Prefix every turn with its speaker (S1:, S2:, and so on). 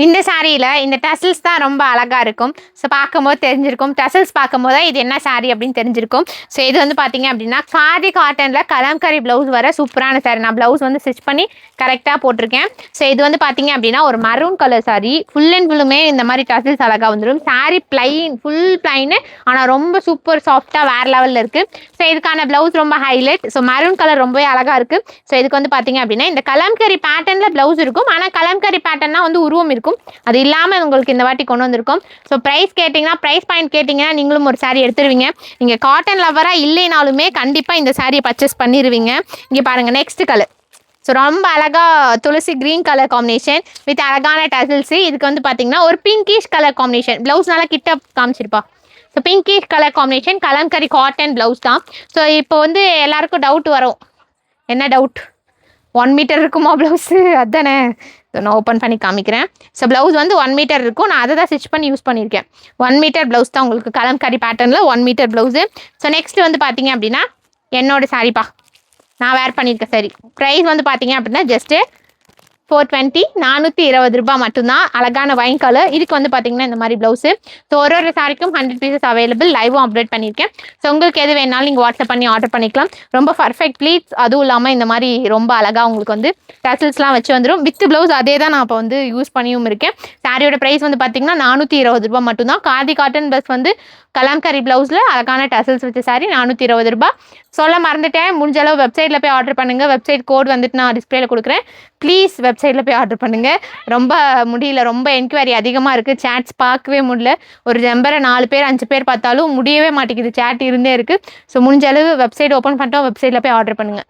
S1: இந்த சாரியில் இந்த டசல்ஸ் தான் ரொம்ப அழகாக இருக்கும். ஸோ பார்க்கும்போது தெரிஞ்சிருக்கும், டசல்ஸ் பார்க்கும்போது தான் இது என்ன சாரி அப்படின்னு தெரிஞ்சிருக்கும். ஸோ இது வந்து பார்த்தீங்க அப்படின்னா காதி காட்டனில் கலம்கரி ப்ளவுஸ் வர சூப்பரான சாரி. நான் ப்ளவுஸ் வந்து ஸ்டிச் பண்ணி கரெக்டாக போட்டிருக்கேன். ஸோ இது வந்து பார்த்தீங்க அப்படின்னா ஒரு maroon colour sorry. Full and ஃபுல்லுமே இந்த மாதிரி டசல்ஸ் அழகாக வந்துடும். சாரி பிளைன், ஃபுல் பிளைனு, ஆனால் ரொம்ப சூப்பர் சாஃப்டாக வேறு லெவலில் இருக்குது. ஸோ இதுக்கான ப்ளவுஸ் ரொம்ப ஹைலைட். ஸோ மரூன் கலர் ரொம்பவே அழகாக இருக்குது. ஸோ இதுக்கு வந்து பார்த்தீங்க அப்படின்னா இந்த கலம்கரி பேட்டர்னில் ப்ளவுஸ் இருக்கும். ஆனால் கலம்கரி பேட்டர்னா வந்து உருவம் இருக்கும். அது இல்லாமல் உங்களுக்கு இந்த வாட்டி கொண்டு வந்திருக்கோம். ஸோ ப்ரைஸ் கேட்டிங்கன்னா, ப்ரைஸ் பாயிண்ட் கேட்டிங்கன்னா நீங்களும் ஒரு சாரி எடுத்துருவீங்க. நீங்கள் காட்டன் லவராக இல்லைனாலுமே கண்டிப்பாக இந்த சாரியை பர்ச்சேஸ் பண்ணிடுவீங்க. இங்கே பாருங்கள், நெக்ஸ்ட் கலர். ஸோ ரொம்ப அழகாக துளசி க்ரீன் கலர் காம்பினேஷன் வித் அழகான டசல்ஸு. இதுக்கு வந்து பார்த்தீங்கன்னா ஒரு பிங்கிஷ் கலர் காம்பினேஷன். ப்ளவுஸ் நல்லா கிட்ட காமிச்சிருப்பா. So pinkish colour combination, kalamkari cotton blouse தான். ஸோ இப்போ வந்து எல்லாருக்கும் டவுட் வரும். என்ன டவுட்? 1 மீட்டர் இருக்குமா ப்ளவுஸு? அதுதானே. ஸோ நான் ஓப்பன் பண்ணி காமிக்கிறேன். ஸோ ப்ளவுஸ் வந்து 1 மீட்டர் இருக்கும். நான் அதை தான் ஸ்டிச் பண்ணி யூஸ் பண்ணியிருக்கேன். 1 மீட்டர் ப்ளவுஸ் தான் உங்களுக்கு கலம்கரி பேட்டர்னில் 1 மீட்டர் ப்ளவுஸு. ஸோ நெக்ஸ்ட் வந்து பார்த்தீங்க அப்படின்னா என்னோட சாரிப்பா, நான் வேர் பண்ணியிருக்கேன் சாரி. ப்ரைஸ் வந்து பார்த்தீங்க அப்படின்னா ஜஸ்ட்டு 420, 420 ரூபாய் மட்டும்தான். அழகான வைன் கலர். இதுக்கு வந்து பார்த்தீங்கன்னா இந்த மாதிரி ப்ளவுஸு. ஸோ ஒரு சாரிக்கும் 100 பீசஸ் அவைலபிள். லைவும் அப்டேட் பண்ணியிருக்கேன். ஸோ உங்களுக்கு எது வேணாலும் நீங்கள் வாட்ஸ்அப் பண்ணி ஆர்டர் பண்ணிக்கலாம். ரொம்ப பர்ஃபெக்ட் ப்ளீட்ஸ், அதுவும் இல்லாமல் இந்த மாதிரி ரொம்ப அழகாக உங்களுக்கு வந்து டசல்ஸ்லாம் வச்சு வந்துடும். வித் ப்ளவுஸ் அதே தான் நான் இப்போ வந்து யூஸ் பண்ணியும் இருக்கேன். சாரியோட ப்ரைஸ் வந்து பார்த்தீங்கன்னா 420 ரூபாய் மட்டும்தான். காதி காட்டன் ப்ளஸ் வந்து கலம்கரி ப்ளவுஸில் அழகான டசல்ஸ் வச்ச சாரி 420 ரூபாய். சொல்ல மறந்துட்டேன், முடிஞ்ச அளவு வெப்சைட்டில் போய் ஆர்டர் பண்ணுங்கள். வெப்சைட் கோட் வந்துட்டு நான் டிஸ்பிளேல கொடுக்குறேன். ப்ளீஸ் வெப்சைட்டில் போய் ஆர்டர் பண்ணுங்கள். ரொம்ப முடியல, ரொம்ப என்கொயரி அதிகமாக இருக்குது. சேட்ஸ் பார்க்கவே முடியல. ஒரு நம்பரை 4 பேர் 5 பேர் பார்த்தாலும் முடியவே மாட்டேங்குது. சேட் இருந்தே இருக்குது. ஸோ முடிஞ்ச அளவு வெப்சைட் ஓப்பன் பண்ணிட்டோம், வெப்சைட்டில் போய் ஆர்டர் பண்ணுங்கள்.